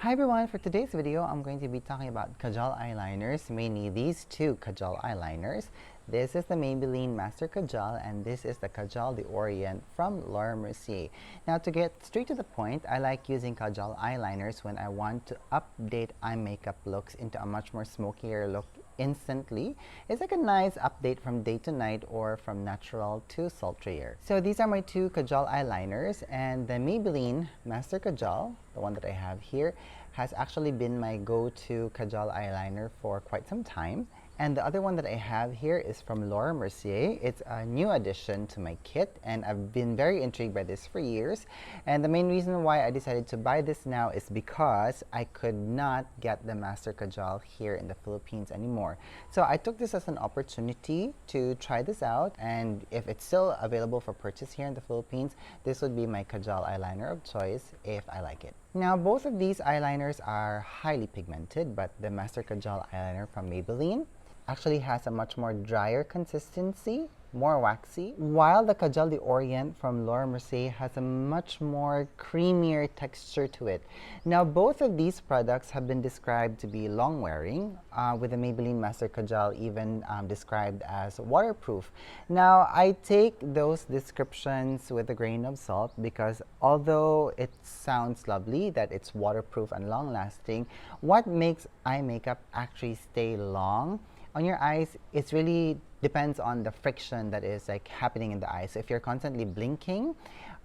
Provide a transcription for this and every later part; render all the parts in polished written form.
Hi everyone, for today's video, I'm going to be talking about Kajal eyeliners, mainly these two Kajal eyeliners. This is the Maybelline Master Kajal and this is the Kajal Orient from Mercier. Now to get straight to the point, I like using Kajal eyeliners when I want to update eye makeup looks into a much more smokier look instantly. It's like a nice update from day to night or from natural to sultrier. So these are my two Kajal eyeliners, and the Maybelline Master Kajal, the one that I have here, has actually been my go-to Kajal eyeliner for quite some time. And the other one that I have here is from Mercier. It's a new addition to my kit, and I've been very intrigued by this for years. And the main reason why I decided to buy this now is because I could not get the Master Kajal here in the Philippines anymore. So I took this as an opportunity to try this out, and if it's still available for purchase here in the Philippines, this would be my Kajal eyeliner of choice if I like it. Now, both of these eyeliners are highly pigmented, but the Master Kajal eyeliner from Maybelline actually has a much more drier consistency, more waxy, while the Kajal Orient from Mercier has a much more creamier texture to it. Now, both of these products have been described to be long wearing, with the Maybelline Master Kajal even described as waterproof. Now, I take those descriptions with a grain of salt because although it sounds lovely that it's waterproof and long lasting, what makes eye makeup actually stay long on your eyes, it really depends on the friction that is like happening in the eye. So if you're constantly blinking,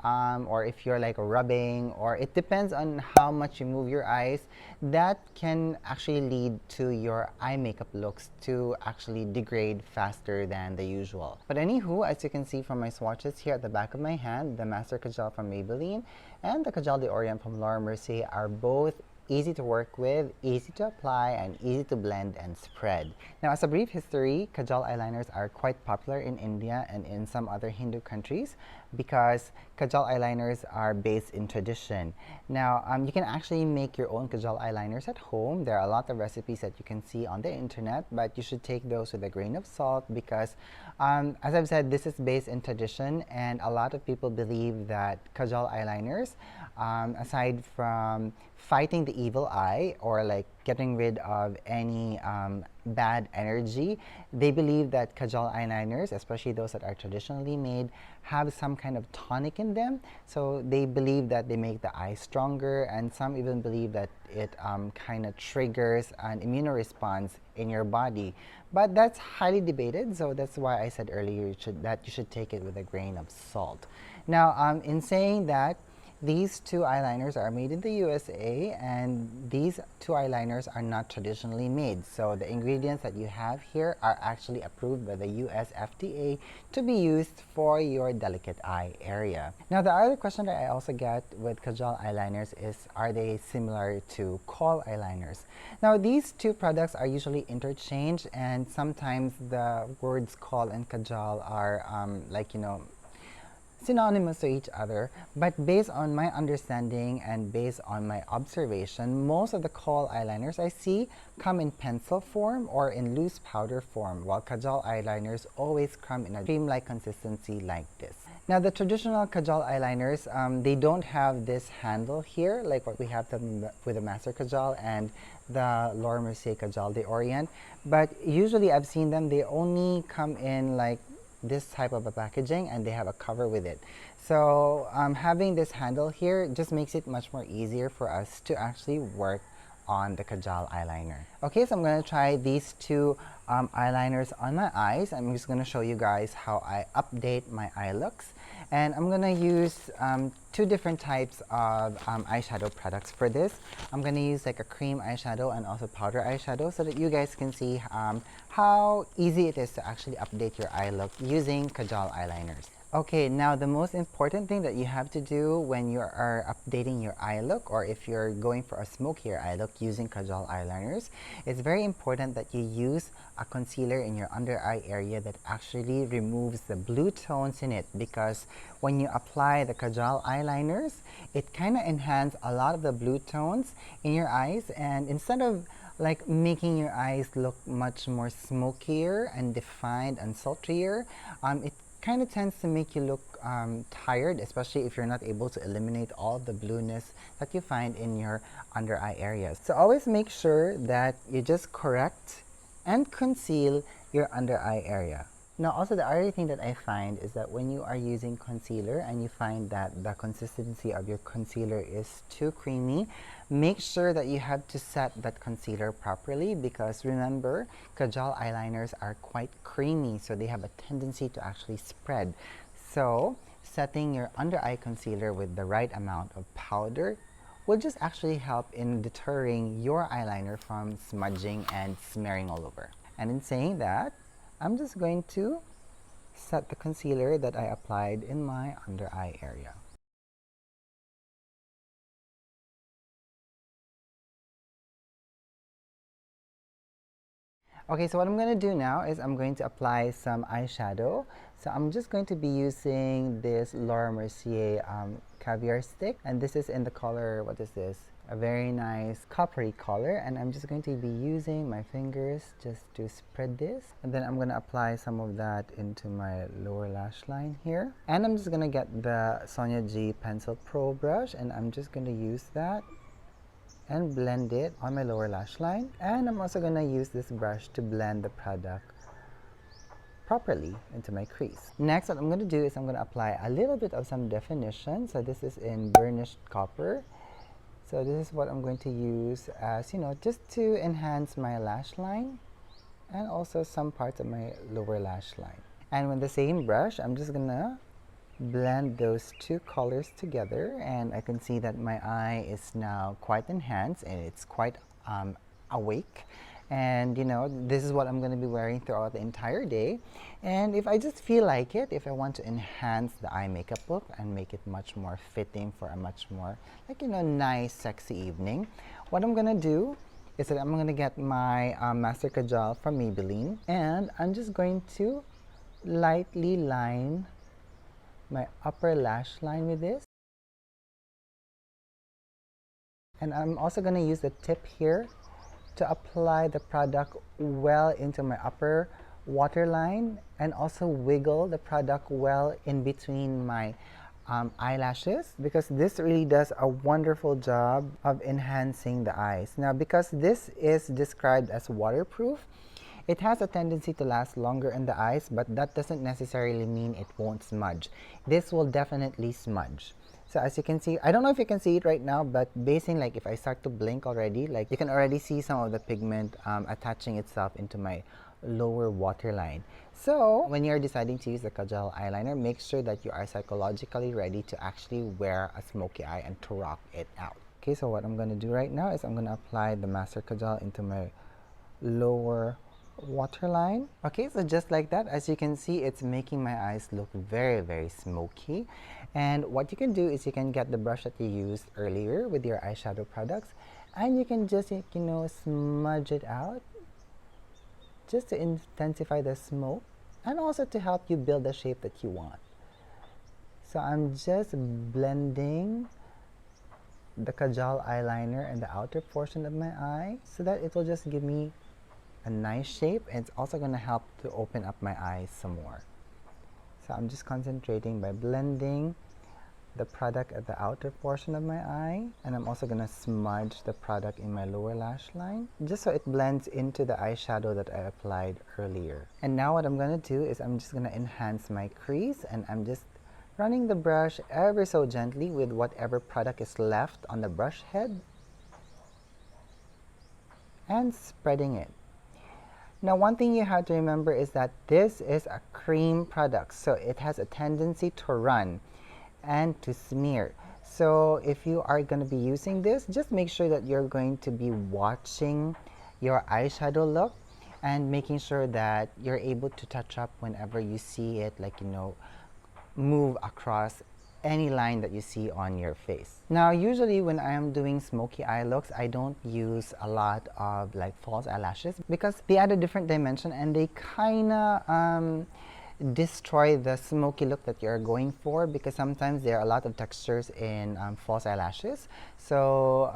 or if you're like rubbing, or it depends on how much you move your eyes, that can actually lead to your eye makeup looks to actually degrade faster than the usual. But anywho, as you can see from my swatches here at the back of my hand, the Master Kajal from Maybelline and the Kajal Orient from Mercier are both easy to work with, easy to apply, and easy to blend and spread. Now, as a brief history, Kajal eyeliners are quite popular in India and in some other Hindu countries because Kajal eyeliners are based in tradition. Now, you can actually make your own Kajal eyeliners at home. There are a lot of recipes that you can see on the internet, but you should take those with a grain of salt because, as I've said, this is based in tradition, and a lot of people believe that Kajal eyeliners, aside from fighting the evil eye or like getting rid of any bad energy, they believe that Kajal eyeliners, especially those that are traditionally made, have some kind of tonic in them. So they believe that they make the eye stronger, and some even believe that it kind of triggers an immune response in your body. But that's highly debated, so that's why I said earlier that you should take it with a grain of salt. Now, in saying that, these two eyeliners are made in the USA, and these two eyeliners are not traditionally made. So the ingredients that you have here are actually approved by the US FDA to be used for your delicate eye area. Now, the other question that I also get with Kajal eyeliners is, are they similar to kohl eyeliners? Now, these two products are usually interchanged, and sometimes the words kohl and Kajal are synonymous to each other, but based on my understanding and based on my observation, most of the kohl eyeliners I see come in pencil form or in loose powder form, while Kajal eyeliners always come in a cream-like consistency like this. Now, the traditional Kajal eyeliners, they don't have this handle here like what we have them with the Master Kajal and the Mercier Kajal de Orient, but usually I've seen them, they only come in like this type of a packaging and they have a cover with it. So having this handle here just makes it much more easier for us to actually work on the Kajal eyeliner. Okay, so I'm going to try these two eyeliners on my eyes. I'm just going to show you guys how I update my eye looks. And I'm going to use two different types of eyeshadow products for this. I'm going to use like a cream eyeshadow and also powder eyeshadow so that you guys can see how easy it is to actually update your eye look using Kajal eyeliners. Okay, now the most important thing that you have to do when you are updating your eye look, or if you're going for a smokier eye look using Kajal eyeliners, it's very important that you use a concealer in your under eye area that actually removes the blue tones in it, because when you apply the Kajal eyeliners, it kind of enhances a lot of the blue tones in your eyes, and instead of like making your eyes look much more smokier and defined and sultrier, it kind of tends to make you look tired, especially if you're not able to eliminate all of the blueness that you find in your under eye areas. So always make sure that you just correct and conceal your under eye area. Now also the other thing that I find is that when you are using concealer and you find that the consistency of your concealer is too creamy, make sure that you have to set that concealer properly, because remember, Kajal eyeliners are quite creamy, so they have a tendency to actually spread. So setting your under eye concealer with the right amount of powder will just actually help in deterring your eyeliner from smudging and smearing all over. And in saying that, I'm just going to set the concealer that I applied in my under eye area. Okay, so what I'm going to do now is I'm going to apply some eyeshadow. So I'm just going to be using this Mercier caviar stick, and this is in the color, what is this? A very nice coppery color, and I'm just going to be using my fingers just to spread this, and then I'm going to apply some of that into my lower lash line here. And I'm just going to get the Sonia G Pencil Pro brush, and I'm just going to use that and blend it on my lower lash line. And I'm also going to use this brush to blend the product properly into my crease. Next, what I'm going to do is I'm going to apply a little bit of some definition. So this is in burnished copper. So this is what I'm going to use as, just to enhance my lash line and also some parts of my lower lash line. And with the same brush, I'm just gonna blend those two colors together, and I can see that my eye is now quite enhanced and it's quite awake. And this is what I'm going to be wearing throughout the entire day. And if I just feel like it, if I want to enhance the eye makeup look and make it much more fitting for a much more nice sexy evening, what I'm going to do is that I'm going to get my Master Kajal from Maybelline, and I'm just going to lightly line my upper lash line with this. And I'm also going to use the tip here to apply the product well into my upper waterline, and also wiggle the product well in between my eyelashes, because this really does a wonderful job of enhancing the eyes. Now, because this is described as waterproof, it has a tendency to last longer in the eyes, but that doesn't necessarily mean it won't smudge. This will definitely smudge. So as you can see, I don't know if you can see it right now, but basically, if I start to blink already, you can already see some of the pigment attaching itself into my lower waterline. So when you're deciding to use the Kajal eyeliner, make sure that you are psychologically ready to actually wear a smoky eye and to rock it out. Okay, so what I'm going to do right now is I'm going to apply the Master Kajal into my lower waterline. Okay, so just like that, as you can see, it's making my eyes look very, very smoky. And what you can do is you can get the brush that you used earlier with your eyeshadow products, and you can just smudge it out just to intensify the smoke and also to help you build the shape that you want. So I'm just blending the Kajal eyeliner in the outer portion of my eye so that it will just give me a nice shape, and it's also going to help to open up my eyes some more. So I'm just concentrating by blending the product at the outer portion of my eye, and I'm also going to smudge the product in my lower lash line just so it blends into the eyeshadow that I applied earlier. And now what I'm going to do is I'm just going to enhance my crease, and I'm just running the brush ever so gently with whatever product is left on the brush head and spreading it. Now, one thing you have to remember is that this is a cream product, so it has a tendency to run and to smear. So if you are going to be using this, just make sure that you're going to be watching your eyeshadow look and making sure that you're able to touch up whenever you see it, move across any line that you see on your face. Now, usually when I am doing smoky eye looks, I don't use a lot of false eyelashes because they add a different dimension and they kind of destroy the smoky look that you're going for, because sometimes there are a lot of textures in false eyelashes. So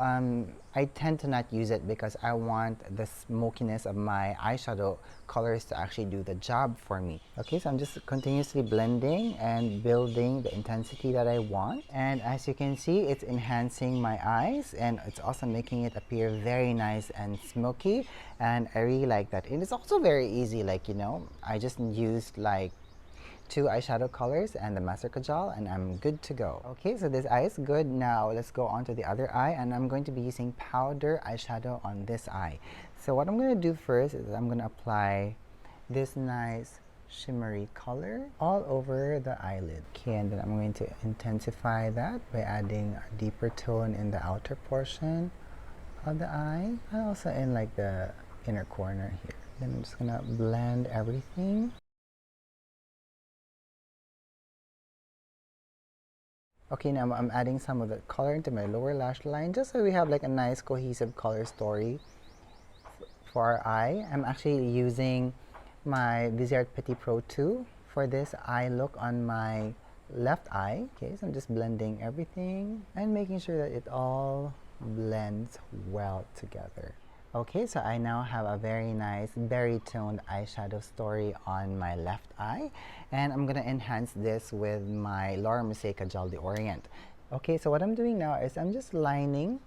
I tend to not use it because I want the smokiness of my eyeshadow colors to actually do the job for me. Okay, so I'm just continuously blending and building the intensity that I want. And as you can see, it's enhancing my eyes and it's also making it appear very nice and smoky. And I really like that. And it's also very easy, like, you know, I just used like 2 eyeshadow colors and the Master Kajal, and I'm good to go. Okay, so this eye is good. Now let's go on to the other eye, and I'm going to be using powder eyeshadow on this eye. So what I'm going to do first is I'm going to apply this nice shimmery color all over the eyelid. Okay, and then I'm going to intensify that by adding a deeper tone in the outer portion of the eye and also in like the inner corner here. Then I'm just going to blend everything. Okay, now I'm adding some of the color into my lower lash line just so we have like a nice cohesive color story for our eye. I'm actually using my Viseart Petit Pro 2 for this eye look on my left eye. Okay, so I'm just blending everything and making sure that it all blends well together. Okay, so I now have a very nice berry toned eyeshadow story on my left eye, and I'm gonna enhance this with my Laura Mercier Kajal d'Orient. Okay, so what I'm doing now is I'm just lining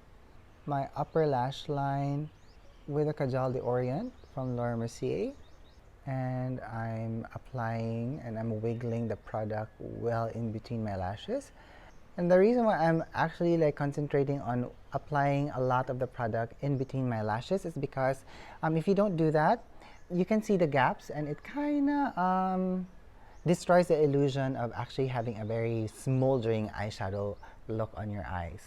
my upper lash line with a Kajal d'Orient from Laura Mercier, and I'm applying and I'm wiggling the product well in between my lashes. And the reason why I'm actually like concentrating on applying a lot of the product in between my lashes is because if you don't do that, you can see the gaps and it kind of destroys the illusion of actually having a very smoldering eyeshadow look on your eyes.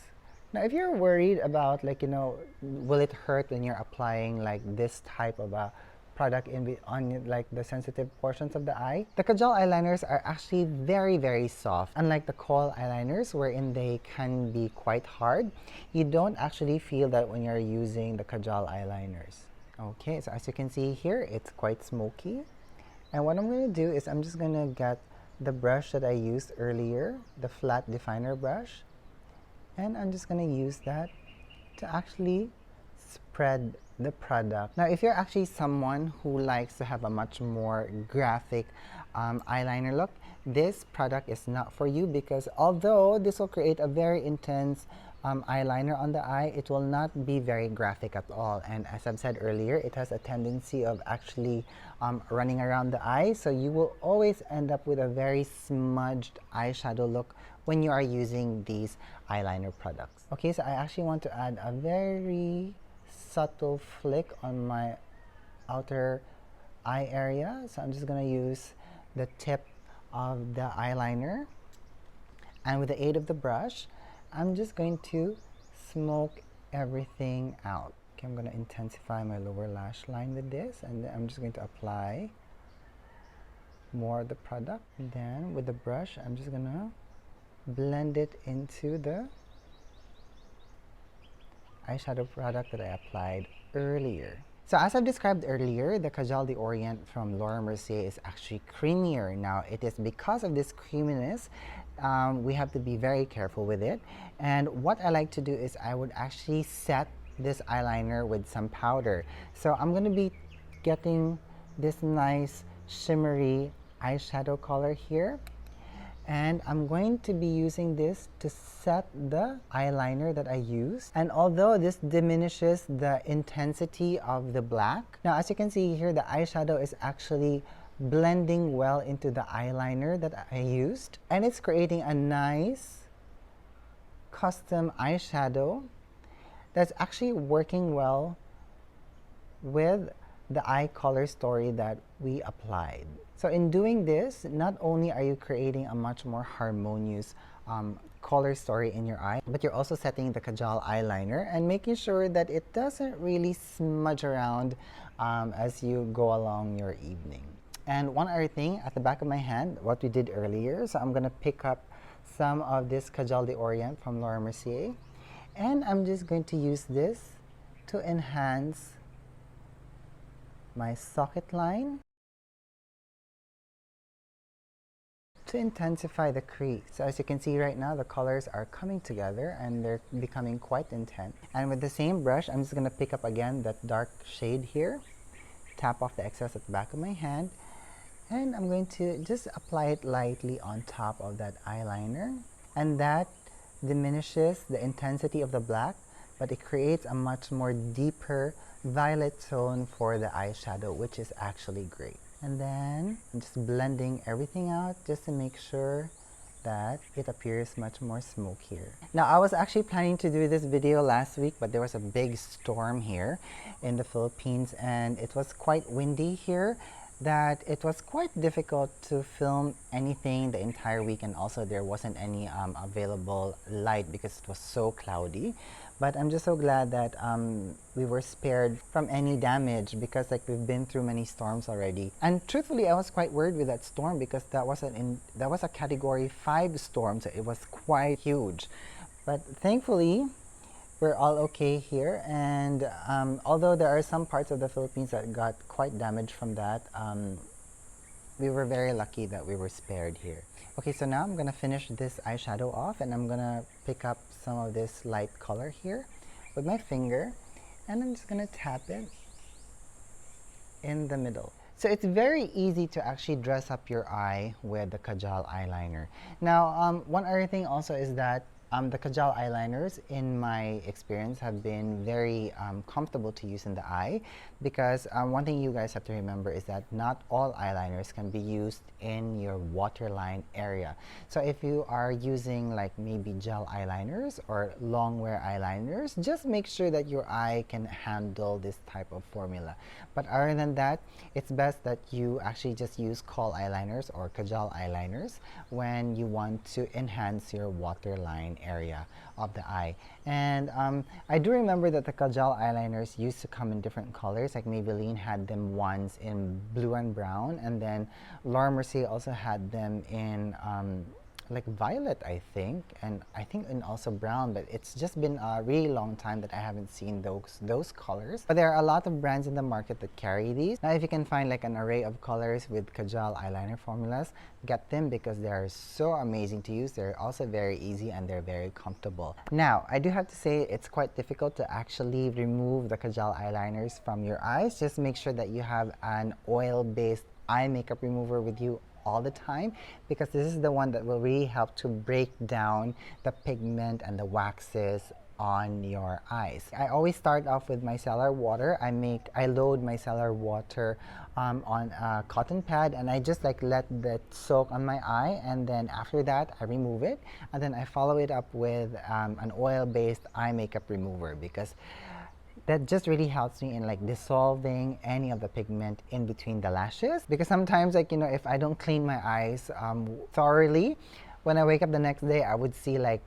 Now, if you're worried about like, you know, will it hurt when you're applying like this type of a product on like the sensitive portions of the eye, the Kajal eyeliners are actually very soft. Unlike the kohl eyeliners wherein they can be quite hard, you don't actually feel that when you're using the Kajal eyeliners. Okay, so as you can see here, it's quite smoky. And what I'm going to do is I'm just going to get the brush that I used earlier, the flat definer brush, and I'm just going to use that to actually spread the product. Now, if you're actually someone who likes to have a much more graphic eyeliner look, this product is not for you because although this will create a very intense eyeliner on the eye, it will not be very graphic at all. And as I've said earlier, it has a tendency of actually running around the eye, so you will always end up with a very smudged eyeshadow look when you are using these eyeliner products. Okay, so I actually want to add a very subtle flick on my outer eye area. So I'm just going to use the tip of the eyeliner, and with the aid of the brush, I'm just going to smoke everything out. Okay, I'm going to intensify my lower lash line with this, and then I'm just going to apply more of the product. And then with the brush, I'm just going to blend it into the eyeshadow product that I applied earlier. So as I've described earlier, the Kajal d'Orient from Laura Mercier is actually creamier. Now, it is because of this creaminess, we have to be very careful with it. And what I like to do is I would actually set this eyeliner with some powder. So I'm going to be getting this nice shimmery eyeshadow color here. And I'm going to be using this to set the eyeliner that I use. And although this diminishes the intensity of the black, now as you can see here, the eyeshadow is actually blending well into the eyeliner that I used. And it's creating a nice custom eyeshadow that's actually working well with the eye color story that we applied. So in doing this, not only are you creating a much more harmonious color story in your eye, but you're also setting the Kajal eyeliner and making sure that it doesn't really smudge around as you go along your evening. And one other thing, at the back of my hand, what we did earlier, so I'm gonna pick up some of this Kajal d'Orient from Laura Mercier, and I'm just going to use this to enhance my socket line, to intensify the crease. So as you can see right now, the colors are coming together and they're becoming quite intense. And with the same brush, I'm just going to pick up again that dark shade here, tap off the excess at the back of my hand, and I'm going to just apply it lightly on top of that eyeliner. And that diminishes the intensity of the black, but it creates a much more deeper violet tone for the eyeshadow, which is actually great. And then I'm just blending everything out just to make sure that it appears much more smokier. Now, I was actually planning to do this video last week, but there was a big storm here in the Philippines and it was quite windy here, that it was quite difficult to film anything the entire week, and also there wasn't any available light because it was so cloudy. But I'm just so glad that we were spared from any damage, because like we've been through many storms already. And truthfully, I was quite worried with that storm because that was a Category 5 storm, so it was quite huge. But thankfully, we're all okay here, and although there are some parts of the Philippines that got quite damaged from that, we were very lucky that we were spared here. Okay, so now I'm gonna finish this eyeshadow off, and I'm gonna pick up some of this light color here with my finger, and I'm just gonna tap it in the middle. So it's very easy to actually dress up your eye with the Kajal eyeliner. Now, one other thing also is that the Kajal eyeliners, in my experience, have been very comfortable to use in the eye, because one thing you guys have to remember is that not all eyeliners can be used in your waterline area. So if you are using like maybe gel eyeliners or long wear eyeliners, just make sure that your eye can handle this type of formula. But other than that, it's best that you actually just use kohl eyeliners or Kajal eyeliners when you want to enhance your waterline area of the eye. And I do remember that the Kajal eyeliners used to come in different colors, like Maybelline had them once in blue and brown, and then Mercier also had them in like violet, I think, and I think in also brown, but it's just been a really long time that I haven't seen those colors. But there are a lot of brands in the market that carry these. Now, if you can find like an array of colors with Kajal eyeliner formulas, get them, because they are so amazing to use. They're also very easy and they're very comfortable. Now, I do have to say it's quite difficult to actually remove the Kajal eyeliners from your eyes. Just make sure that you have an oil-based eye makeup remover with you all the time, because this is the one that will really help to break down the pigment and the waxes on your eyes. I always start off with micellar water. I load micellar water on a cotton pad, and I just like let that soak on my eye, and then after that I remove it, and then I follow it up with an oil-based eye makeup remover, because that just really helps me in like dissolving any of the pigment in between the lashes. Because sometimes, like, you know, if I don't clean my eyes thoroughly, when I wake up the next day, I would see like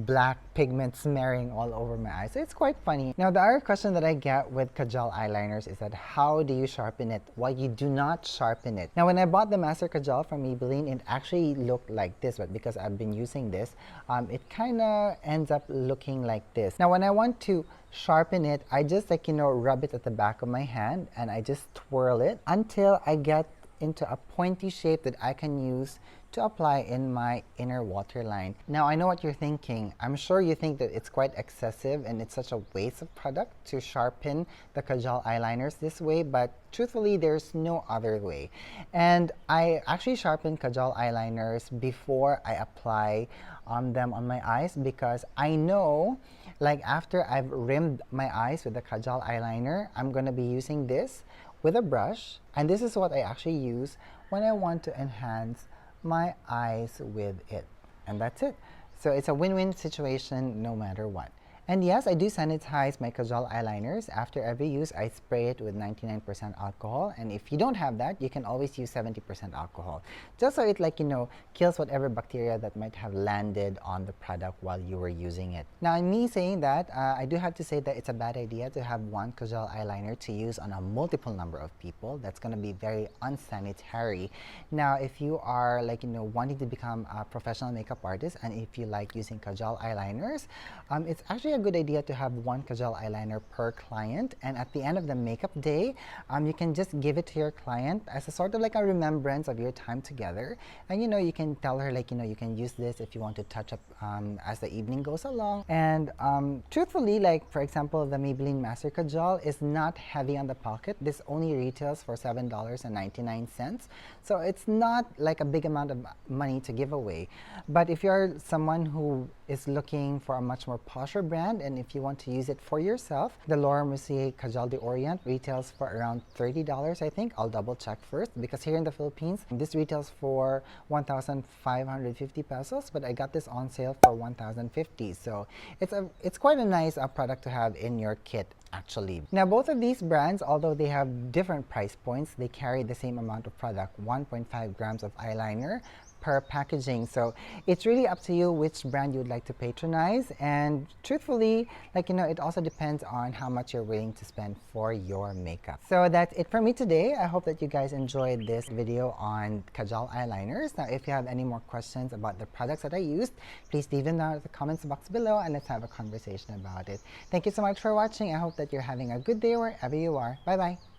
black pigment smearing all over my eyes. So it's quite funny. Now, the other question that I get with Kajal eyeliners is that how do you sharpen it? Well, you do not sharpen it. Now, when I bought the Master Kajal from Maybelline, it actually looked like this, but because I've been using this, it kind of ends up looking like this. Now, when I want to sharpen it, I just like, you know, rub it at the back of my hand, and I just twirl it until I get into a pointy shape that I can use to apply in my inner waterline. Now, I know what you're thinking. I'm sure you think that it's quite excessive and it's such a waste of product to sharpen the Kajal eyeliners this way, but truthfully, there's no other way. And I actually sharpen Kajal eyeliners before I apply them on my eyes, because I know, like, after I've rimmed my eyes with the Kajal eyeliner, I'm gonna be using this with a brush, and this is what I actually use when I want to enhance my eyes with it. And that's it. So it's a win-win situation no matter what. And yes, I do sanitize my Kajal eyeliners. After every use, I spray it with 99% alcohol. And if you don't have that, you can always use 70% alcohol. Just so it, like, you know, kills whatever bacteria that might have landed on the product while you were using it. Now, in me saying that, I do have to say that it's a bad idea to have one Kajal eyeliner to use on a multiple number of people. That's going to be very unsanitary. Now, if you are, like, you know, wanting to become a professional makeup artist, and if you like using Kajal eyeliners, it's actually actually a good idea to have one Kajal eyeliner per client, and at the end of the makeup day, you can just give it to your client as a sort of like a remembrance of your time together. And you can tell her, like, you can use this if you want to touch up as the evening goes along. And truthfully, like for example, the Maybelline Master Kajal is not heavy on the pocket. This only retails for $7.99, so it's not like a big amount of money to give away. But if you're someone who is looking for a much more posher brand, and if you want to use it for yourself, the Mercier Kajal d'Orient retails for around $30, I think. I'll double check first, because here in the Philippines, this retails for 1,550 pesos, but I got this on sale for 1,050. So it's quite a nice product to have in your kit, actually. Now, both of these brands, although they have different price points, they carry the same amount of product, 1.5 grams of eyeliner per packaging. So it's really up to you which brand you would like to patronize, and truthfully, like it also depends on how much you're willing to spend for your makeup. So that's it for me today. I hope that you guys enjoyed this video on Kajal eyeliners. Now, if you have any more questions about the products that I used, please leave them down in the comments box below and let's have a conversation about it. Thank you so much for watching. I hope that you're having a good day wherever you are. Bye bye.